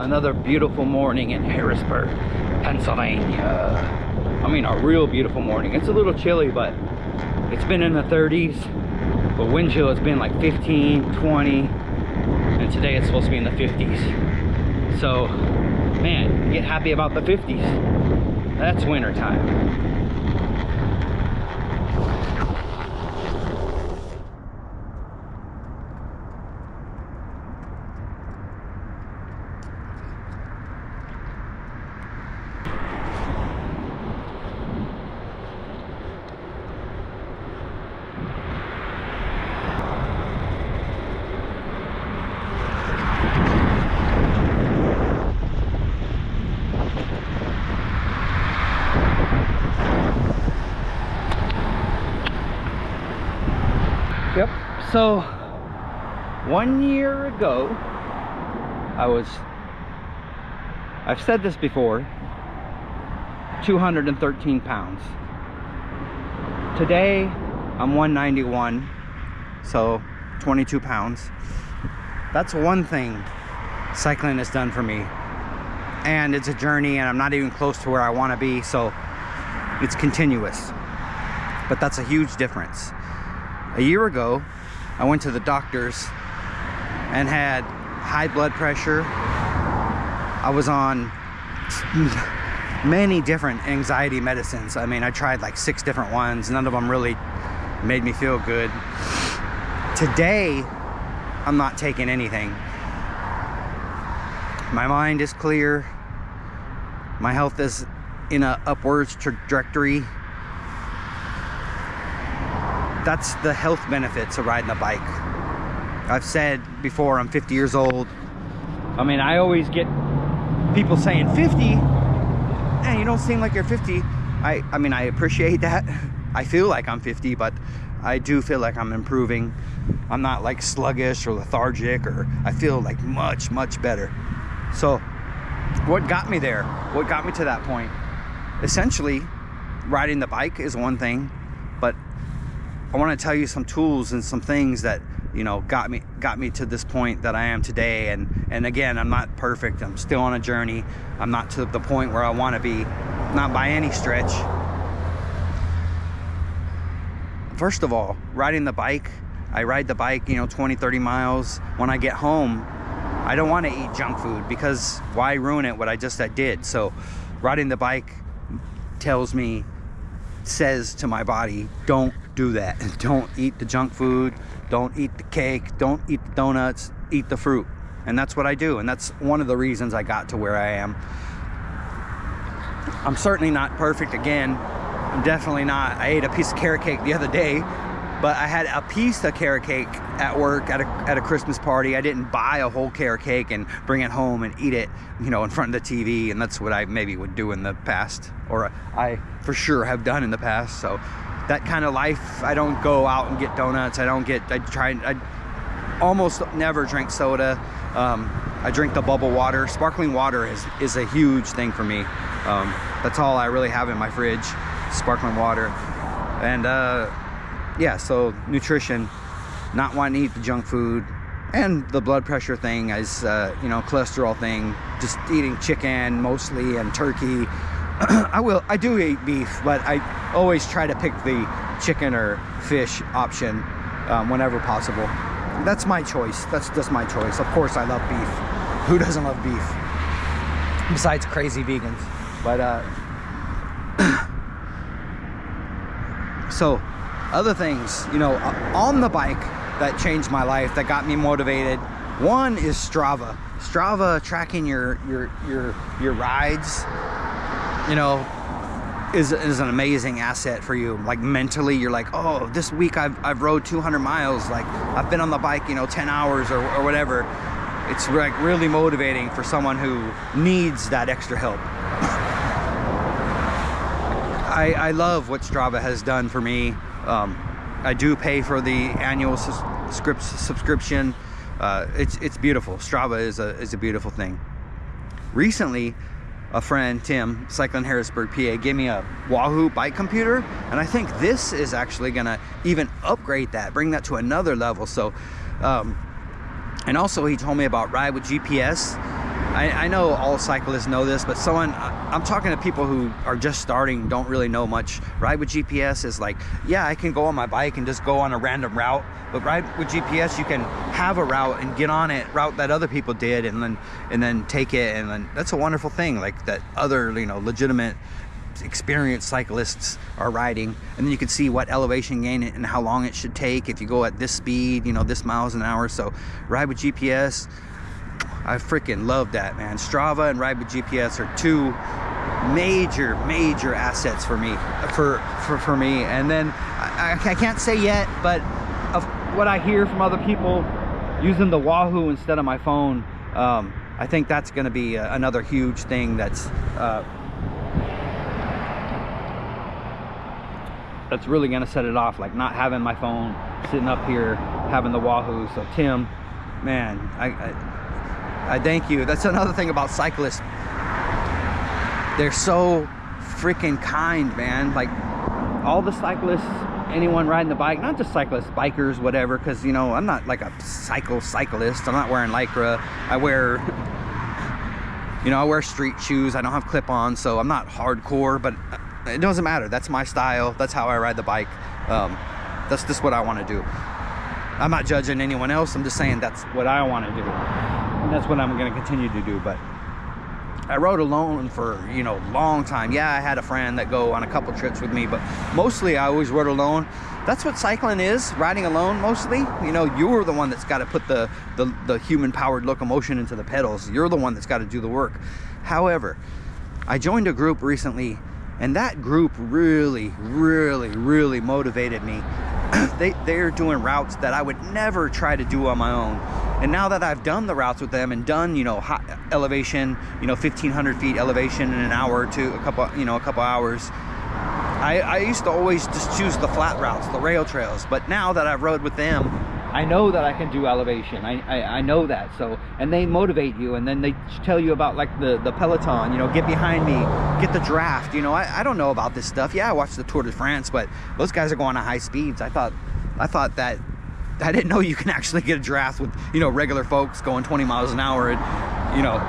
Another beautiful morning in Harrisburg, Pennsylvania. I mean, a real beautiful morning. It's a little chilly, but it's been in the 30s. But wind chill has been like 15, 20, and today it's supposed to be in the 50s. So, man, get happy about the 50s. That's winter time. Yep, so 1 year ago, I've said this before, 213 pounds. Today, I'm 191, so 22 pounds. That's one thing cycling has done for me. And it's a journey, and I'm not even close to where I want to be, so it's continuous. But that's a huge difference. A year ago, I went to the doctors and had high blood pressure. I was on many different anxiety medicines. I mean, I tried like 6 different ones. None of them really made me feel good. Today, I'm not taking anything. My mind is clear. My health is in an upwards trajectory. That's the health benefits of riding a bike. I've said before, I'm 50 years old. I mean, I always get people saying 50, man, you don't seem like you're 50. I mean, I appreciate that. I feel like I'm 50, but I do feel like I'm improving. I'm not like sluggish or lethargic, or I feel like much better. So what got me there? What got me to that point? Essentially, riding the bike is one thing, but I want to tell you some tools and some things that, you know, got me to this point that I am today. And again, I'm not perfect. I'm still on a journey. I'm not to the point where I want to be, not by any stretch. First of all, riding the bike, I ride the bike, you know, 20, 30 miles. When I get home, I don't want to eat junk food, because why ruin it what I just did? So riding the bike says to my body, don't do that. Don't eat the junk food, don't eat the cake, don't eat the donuts, eat the fruit. And that's what I do, and that's one of the reasons I got to where I am. I'm certainly not perfect. Again, I'm definitely not. I ate a piece of carrot cake the other day, but I had a piece of carrot cake at work at a Christmas party. I didn't buy a whole carrot cake and bring it home and eat it, you know, in front of the TV. And that's what I maybe would do in the past, or I for sure have done in the past. So that kind of life, I don't go out and get donuts. I almost never drink soda. I drink the bubble water. Sparkling water is a huge thing for me. That's all I really have in my fridge, sparkling water. And yeah, so nutrition, not wanting to eat the junk food, and the blood pressure thing is, you know, cholesterol thing, just eating chicken mostly and turkey. I do eat beef, but I always try to pick the chicken or fish option whenever possible. That's my choice. That's just my choice. Of course, I love beef. Who doesn't love beef? Besides crazy vegans. But so other things, you know, on the bike that changed my life, that got me motivated. One is Strava. Strava, tracking your rides, you know, is an amazing asset for you. Like mentally, you're like, oh, this week I've rode 200 miles. Like I've been on the bike, you know, 10 hours or whatever. It's like really motivating for someone who needs that extra help. I love what Strava has done for me. I do pay for the annual subscription. It's beautiful. Strava is a beautiful thing. Recently, a friend, Tim, cycling Harrisburg, PA, gave me a Wahoo bike computer, and I think this is actually gonna even upgrade that, bring that to another level. So, and also he told me about Ride with GPS. I know all cyclists know this, but I'm talking to people who are just starting, don't really know much. Ride with GPS is like, yeah, I can go on my bike and just go on a random route, but ride with GPS, you can have a route and get on it, route that other people did, and then take it, and then that's a wonderful thing, like that other, you know, legitimate experienced cyclists are riding, and then you can see what elevation gain and how long it should take if you go at this speed, you know, this miles an hour. So ride with GPS, I freaking love that, man. Strava and ride with GPS are two major assets for me, for me. And then I can't say yet, but of what I hear from other people using the Wahoo instead of my phone, I think that's going to be another huge thing that's really going to set it off, like not having my phone, sitting up here, having the Wahoo. So Tim, man, I thank you. That's another thing about cyclists. They're so freaking kind, man. Like all the cyclists, anyone riding the bike, not just cyclists, bikers, whatever, because, you know, I'm not like a cyclist. I'm not wearing Lycra. I wear, you know, I wear street shoes. I don't have clip-ons, so I'm not hardcore, but it doesn't matter. That's my style. That's how I ride the bike. That's just what I want to do. I'm not judging anyone else. I'm just saying that's what I want to do, and that's what I'm going to continue to do. But I rode alone for, you know, long time. Yeah, I had a friend that go on a couple trips with me, but mostly I always rode alone. That's what cycling is, riding alone mostly. You know, you're the one that's got to put the human-powered locomotion into the pedals. You're the one that's got to do the work. However, I joined a group recently, and that group really motivated me. They're doing routes that I would never try to do on my own. And now that I've done the routes with them and done, you know, high elevation, you know, 1,500 feet elevation in an hour to a couple hours, I used to always just choose the flat routes, the rail trails. But now that I've rode with them, I know that I can do elevation. I know that. So, and they motivate you, and then they tell you about like the peloton, you know, get behind me, get the draft. You know, I don't know about this stuff. Yeah, I watched the Tour de France, but those guys are going at high speeds. I thought that I didn't know you can actually get a draft with, you know, regular folks going 20 miles an hour. And, you know,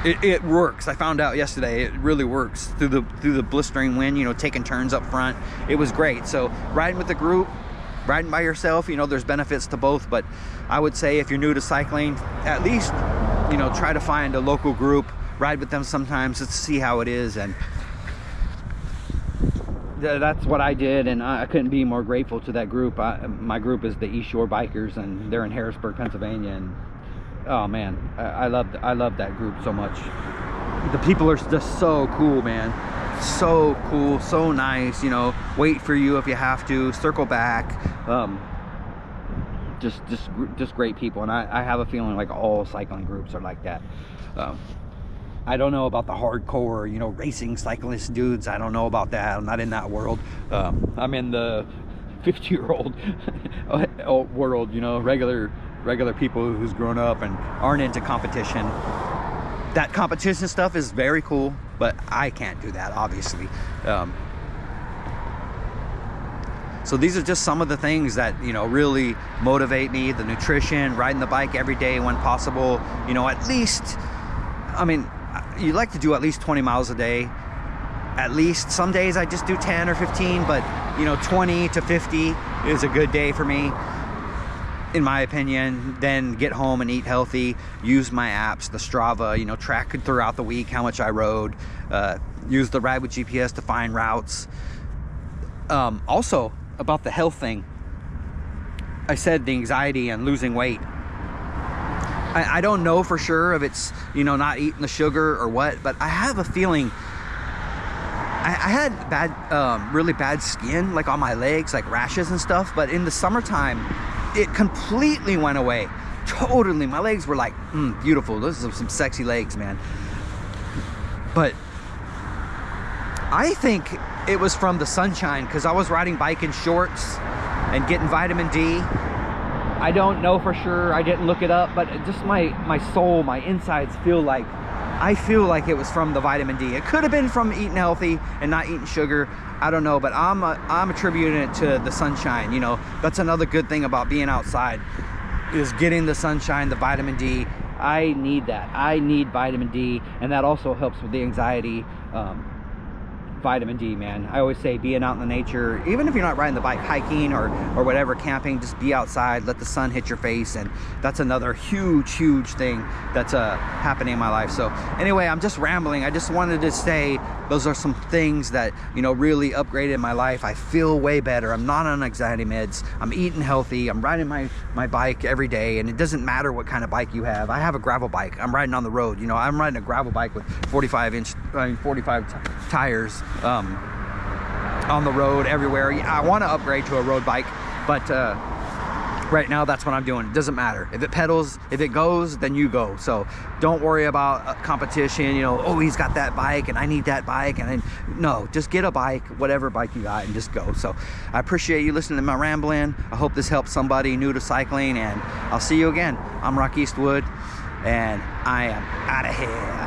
it works. I found out yesterday it really works through the blistering wind, you know, taking turns up front. It was great. So riding with the group, riding by yourself, you know, there's benefits to both. But I would say if you're new to cycling, at least, you know, try to find a local group, ride with them sometimes just to see how it is. And that's what I did, and I couldn't be more grateful to that group. My group is the East Shore Bikers, and they're in Harrisburg, Pennsylvania. And oh man, I love that group so much. The people are just so cool, man. So cool, so nice. You know, wait for you if you have to, circle back. Just great people. And I have a feeling like all cycling groups are like that. I don't know about the hardcore, you know, racing cyclist dudes. I don't know about that. I'm not in that world. I'm in the 50-year-old world, you know, regular people who's grown up and aren't into competition. That competition stuff is very cool, but I can't do that, obviously. So these are just some of the things that, you know, really motivate me. The nutrition, riding the bike every day when possible, you know, at least, I mean, you like to do at least 20 miles a day. At least. Some days I just do 10 or 15, but, you know, 20 to 50 is a good day for me, in my opinion. Then get home and eat healthy, use my apps, the Strava, you know, track throughout the week how much I rode, use the Ride with GPS to find routes. Also, about the health thing, I said the anxiety and losing weight. I don't know for sure if it's, you know, not eating the sugar or what, but I have a feeling I had really bad skin, like on my legs, like rashes and stuff, but in the summertime it completely went away. Totally. My legs were like beautiful. Those are some sexy legs, man. But I think it was from the sunshine, because I was riding bike in shorts and getting vitamin D. I don't know for sure. I didn't look it up, but just my soul, my insides I feel like it was from the vitamin D. It could have been from eating healthy and not eating sugar. I don't know, but I'm attributing it to the sunshine. You know, that's another good thing about being outside, is getting the sunshine, the vitamin D, I need that. I need vitamin D, and that also helps with the anxiety. Vitamin D, man. I always say being out in the nature, even if you're not riding the bike, hiking or whatever, camping, just be outside, let the sun hit your face. And that's another huge thing that's happening in my life. So anyway, I'm just rambling. I just wanted to say those are some things that, you know, really upgraded my life. I feel way better. I'm not on anxiety meds. I'm eating healthy. I'm riding my bike every day, and it doesn't matter what kind of bike you have. I have a gravel bike. I'm riding on the road. You know, I'm riding a gravel bike with 45 tires on the road everywhere. Yeah, I want to upgrade to a road bike, but right now that's what I'm doing. It doesn't matter if it pedals, if it goes, then you go. So don't worry about competition, you know, oh, he's got that bike and I need that bike. And then no, just get a bike, whatever bike you got, and just go. So I appreciate you listening to my rambling. I hope this helps somebody new to cycling, and I'll see you again. I'm Rock Eastwood, and I am out of here.